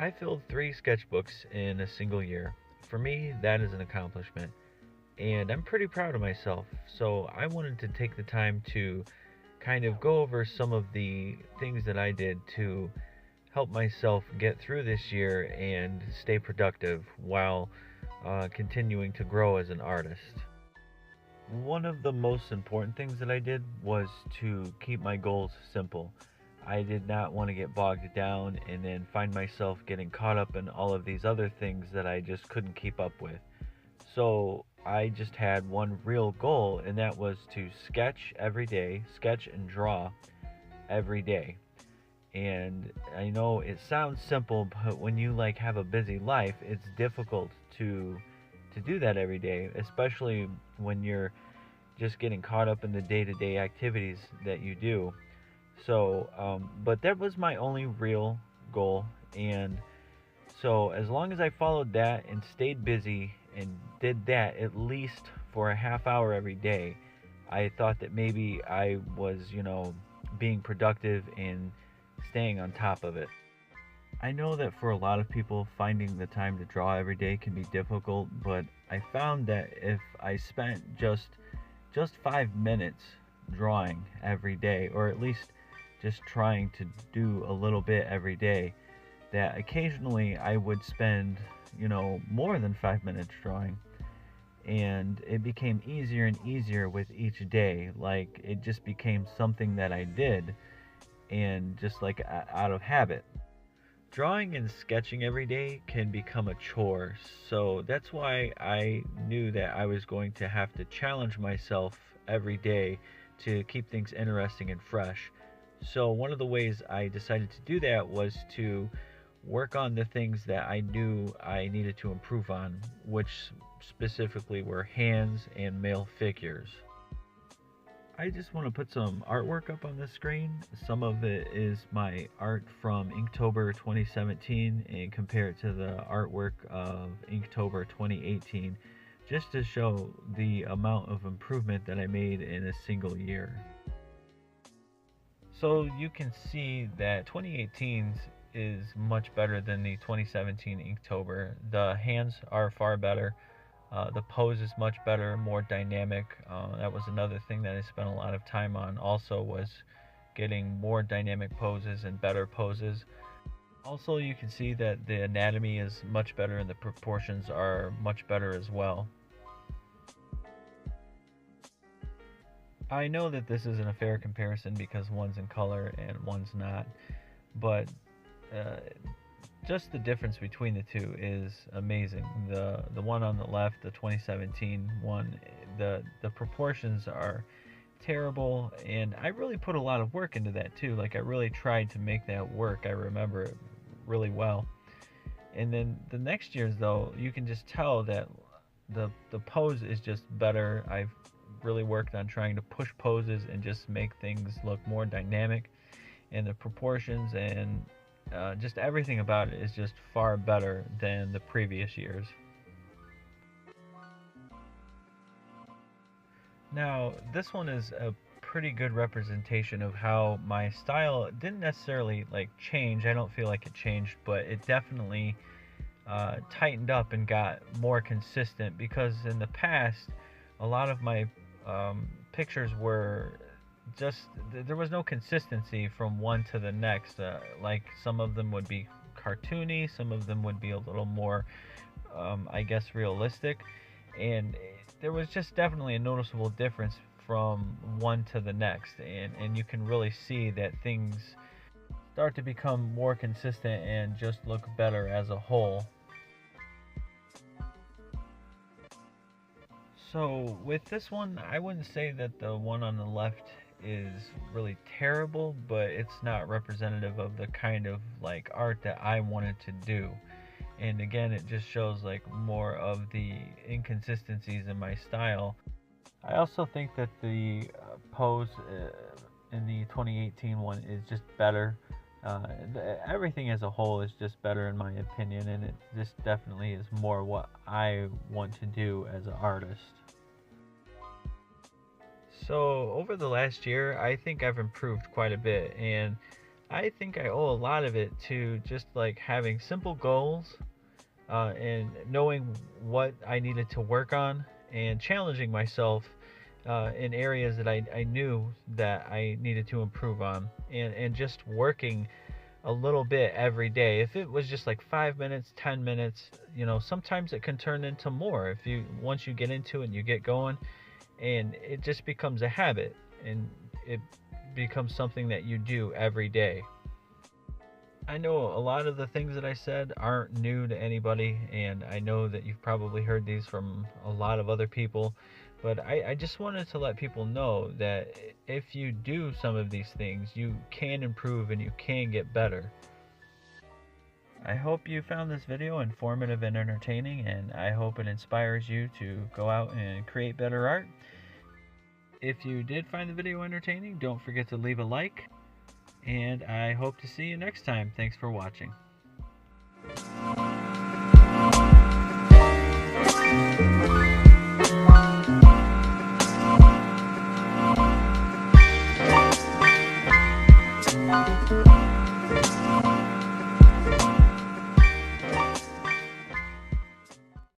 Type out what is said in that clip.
I filled 3 sketchbooks in a single year. For me, that is an accomplishment, and I'm pretty proud of myself. So I wanted to take the time to kind of go over some of the things that I did to help myself get through this year and stay productive while continuing to grow as an artist. One of the most important things that I did was to keep my goals simple. I did not want to get bogged down and then find myself getting caught up in all of these other things that I just couldn't keep up with. So I just had one real goal, and that was to sketch every day, sketch and draw every day. And I know it sounds simple, but when you like have a busy life, it's difficult to do that every day, especially when you're just getting caught up in the day-to-day activities that you do. So, but that was my only real goal, and so as long as I followed that and stayed busy and did that at least for a half hour every day, I thought that maybe I was, being productive and staying on top of it. I know that for a lot of people, finding the time to draw every day can be difficult, but I found that if I spent just 5 minutes drawing every day, or at least just trying to do a little bit every day, that occasionally I would spend, more than 5 minutes drawing. And it became easier and easier with each day. Like it just became something that I did, and just like out of habit. Drawing and sketching every day can become a chore, so that's why I knew that I was going to have to challenge myself every day to keep things interesting and fresh. So, one of the ways I decided to do that was to work on the things that I knew I needed to improve on, which specifically were hands and male figures. I just want to put some artwork up on the screen. Some of it is my art from Inktober 2017 and compare it to the artwork of Inktober 2018, just to show the amount of improvement that I made in a single year. So you can see that 2018's is much better than the 2017 Inktober. The hands are far better. The pose is much better, more dynamic. That was another thing that I spent a lot of time on also, was getting more dynamic poses and better poses. Also, you can see that the anatomy is much better and the proportions are much better as well. I know that this isn't a fair comparison because one's in color and one's not, but uh, just the difference between the two is amazing. The one on the left, the 2017 one, the proportions are terrible, and I really put a lot of work into that too. Like I really tried to make that work. I remember it really well. And then the next year's though, you can just tell that the pose is just better. I've really worked on trying to push poses and just make things look more dynamic, and the proportions and just everything about it is just far better than the previous years. Now, this one is a pretty good representation of how my style didn't necessarily like change. I don't feel like it changed, but it definitely tightened up and got more consistent, because in the past, a lot of my pictures were just there was no consistency from one to the next. Like some of them would be cartoony, some of them would be a little more, I guess, realistic, and there was just definitely a noticeable difference from one to the next, and you can really see that things start to become more consistent and just look better as a whole. So with this one, I wouldn't say that the one on the left is really terrible, but it's not representative of the kind of like art that I wanted to do. And again, it just shows like more of the inconsistencies in my style. I also think that the pose in the 2018 one is just better. Everything as a whole is just better in my opinion, and it just definitely is more what I want to do as an artist. So over the last year, I think I've improved quite a bit, and I think I owe a lot of it to just like having simple goals, and knowing what I needed to work on and challenging myself in areas that I knew that I needed to improve on, and just working a little bit every day. If it was just like 5 minutes, 10 minutes, sometimes it can turn into more if you once you get into it and you get going, and it just becomes a habit, and it becomes something that you do every day. I know a lot of the things that I said aren't new to anybody, and I know that you've probably heard these from a lot of other people, but I just wanted to let people know that if you do some of these things, you can improve and you can get better. I hope you found this video informative and entertaining, and I hope it inspires you to go out and create better art. If you did find the video entertaining, don't forget to leave a like, and I hope to see you next time. Thanks for watching.